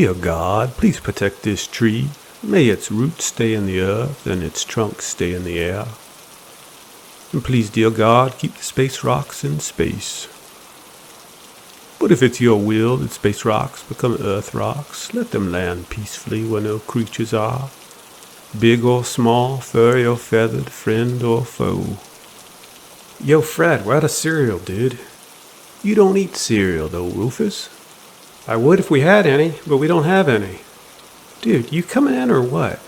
Dear God, please protect this tree. May its roots stay in the earth and its trunk stay in the air. And please, dear God, keep the space rocks in space. But if it's your will that space rocks become earth rocks, let them land peacefully where no creatures are, big or small, furry or feathered, friend or foe. Yo, Fred, we're out of cereal, dude. You don't eat cereal, though, Rufus. I would if we had any, but we don't have any. Dude, you coming in or what?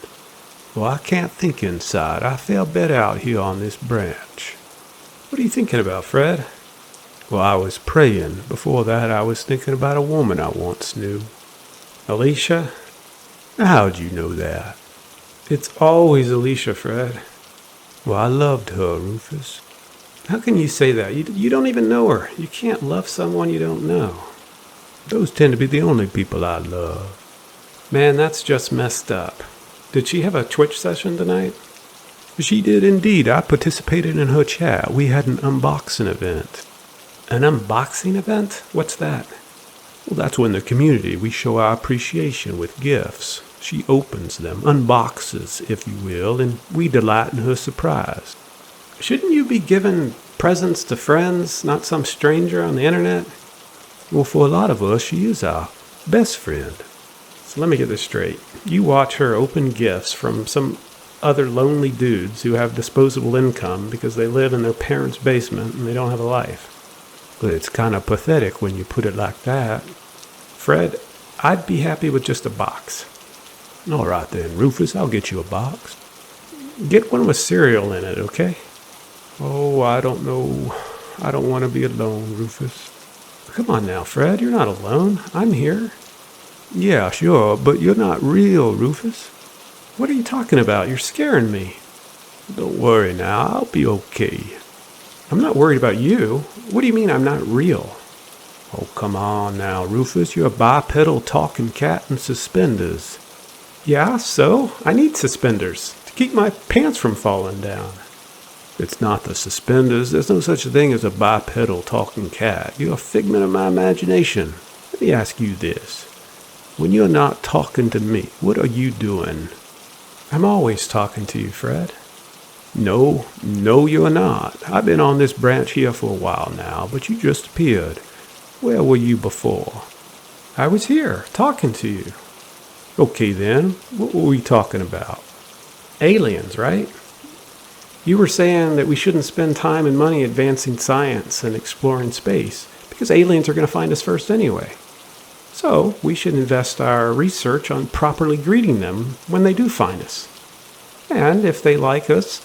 Well, I can't think inside. I feel bed out here on this branch. What are you thinking about, Fred? Well, I was praying. Before that, I was thinking about a woman I once knew. Alicia? How'd you know that? It's always Alicia, Fred. Well, I loved her, Rufus. How can you say that? You don't even know her. You can't love someone you don't know. Those tend to be the only people I love. Man, that's just messed up. Did she have a Twitch session tonight? She did indeed. I participated in her chat. We had an unboxing event. An unboxing event? What's that? Well, that's when the community, we show our appreciation with gifts. She opens them, unboxes, if you will, and we delight in her surprise. Shouldn't you be giving presents to friends, not some stranger on the internet? Well, for a lot of us, she is our best friend. So let me get this straight. You watch her open gifts from some other lonely dudes who have disposable income because they live in their parents' basement and they don't have a life. But it's kind of pathetic when you put it like that. Fred, I'd be happy with just a box. All right then, Rufus, I'll get you a box. Get one with cereal in it, okay? Oh, I don't know. I don't want to be alone, Rufus. Come on now, Fred, you're not alone. I'm here. Yeah, sure, but you're not real, Rufus. What are you talking about? You're scaring me. Don't worry now, I'll be okay. I'm not worried about you. What do you mean I'm not real? Oh, come on now, Rufus. You're a bipedal talking cat in suspenders. Yeah, so? I need suspenders to keep my pants from falling down. It's not the suspenders. There's no such thing as a bipedal talking cat. You're a figment of my imagination. Let me ask you this. When you're not talking to me, what are you doing? I'm always talking to you, Fred. No, you're not. I've been on this branch here for a while now, but you just appeared. Where were you before? I was here, talking to you. Okay then, what were we talking about? Aliens, right? You were saying that we shouldn't spend time and money advancing science and exploring space, because aliens are going to find us first anyway. So, we should invest our research on properly greeting them when they do find us. And if they like us,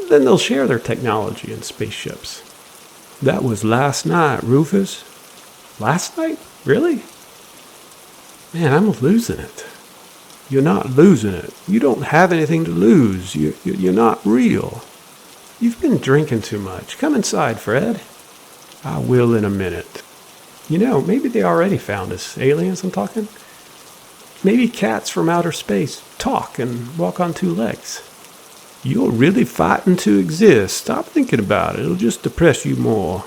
then they'll share their technology and spaceships. That was last night, Rufus. Last night? Really? Man, I'm losing it. You're not losing it. You don't have anything to lose. You're not real. You've been drinking too much. Come inside, Fred. I will in a minute. You know, maybe they already found us. Aliens, I'm talking. Maybe cats from outer space talk and walk on two legs. You're really fighting to exist. Stop thinking about it. It'll just depress you more.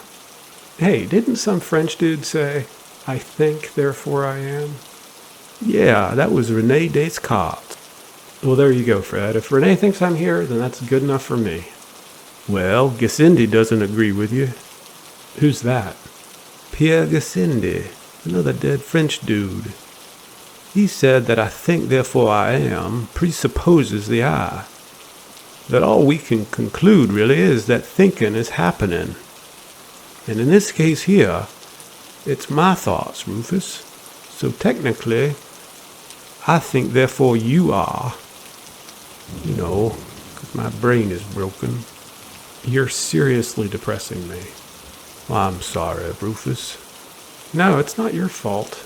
Hey, didn't some French dude say, I think, therefore I am? Yeah, that was Rene Descartes. Well, there you go, Fred. If Rene thinks I'm here, then that's good enough for me. Well, Gassendi doesn't agree with you. Who's that? Pierre Gassendi, another dead French dude. He said that I think, therefore I am, presupposes the I. That all we can conclude really is that thinking is happening. And in this case here, it's my thoughts, Rufus. So technically, I think therefore you are. You know, 'cause my brain is broken. You're seriously depressing me. Well, I'm sorry, Rufus. No, it's not your fault.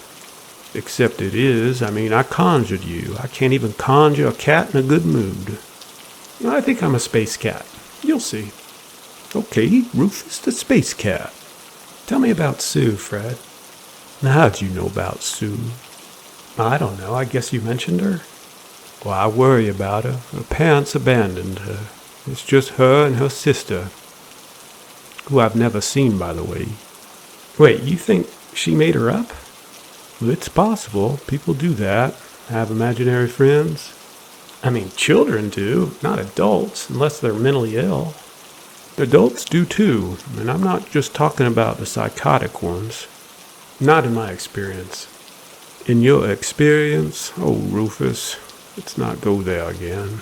Except it is. I mean, I conjured you. I can't even conjure a cat in a good mood. I think I'm a space cat. You'll see. Okay, Rufus the space cat. Tell me about Sue, Fred. Now, how'd you know about Sue? I don't know. I guess you mentioned her. Well, I worry about her. Her parents abandoned her. It's just her and her sister, who I've never seen, by the way. Wait, you think she made her up? It's possible. People do that. Have imaginary friends. I mean, children do, not adults, unless they're mentally ill. Adults do too, and I'm not just talking about the psychotic ones. Not in my experience. In your experience? Oh, Rufus, let's not go there again.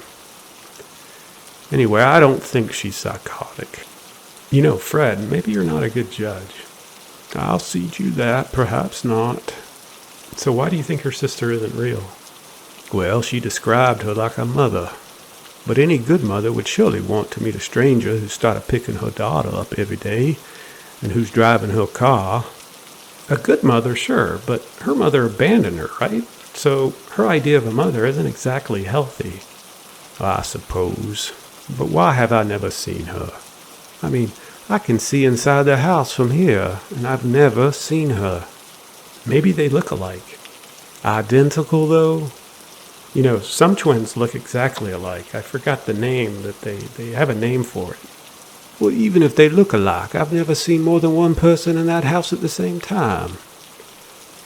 Anyway, I don't think she's psychotic. You know, Fred, maybe you're not a good judge. I'll cede you that, perhaps not. So why do you think her sister isn't real? Well, she described her like a mother. But any good mother would surely want to meet a stranger who started picking her daughter up every day and who's driving her car. A good mother, sure, but her mother abandoned her, right? So her idea of a mother isn't exactly healthy. I suppose. But why have I never seen her? I mean, I can see inside the house from here, and I've never seen her. Maybe they look alike. Identical, though? You know, some twins look exactly alike. I forgot the name, that they have a name for it. Well, even if they look alike, I've never seen more than one person in that house at the same time.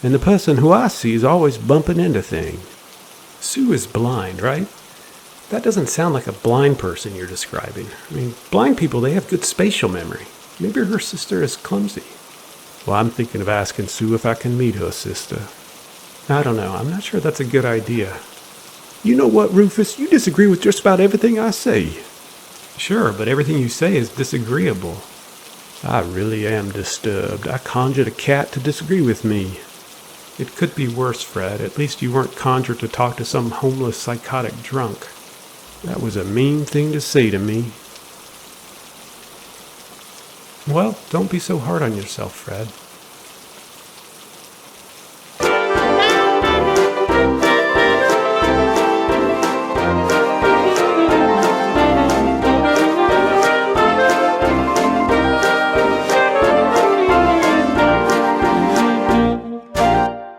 And the person who I see is always bumping into things. Sue is blind, right? That doesn't sound like a blind person you're describing. I mean, blind people, they have good spatial memory. Maybe her sister is clumsy. Well, I'm thinking of asking Sue if I can meet her sister. I don't know. I'm not sure that's a good idea. You know what, Rufus? You disagree with just about everything I say. Sure, but everything you say is disagreeable. I really am disturbed. I conjured a cat to disagree with me. It could be worse, Fred. At least you weren't conjured to talk to some homeless psychotic drunk. That was a mean thing to say to me. Well, don't be so hard on yourself, Fred.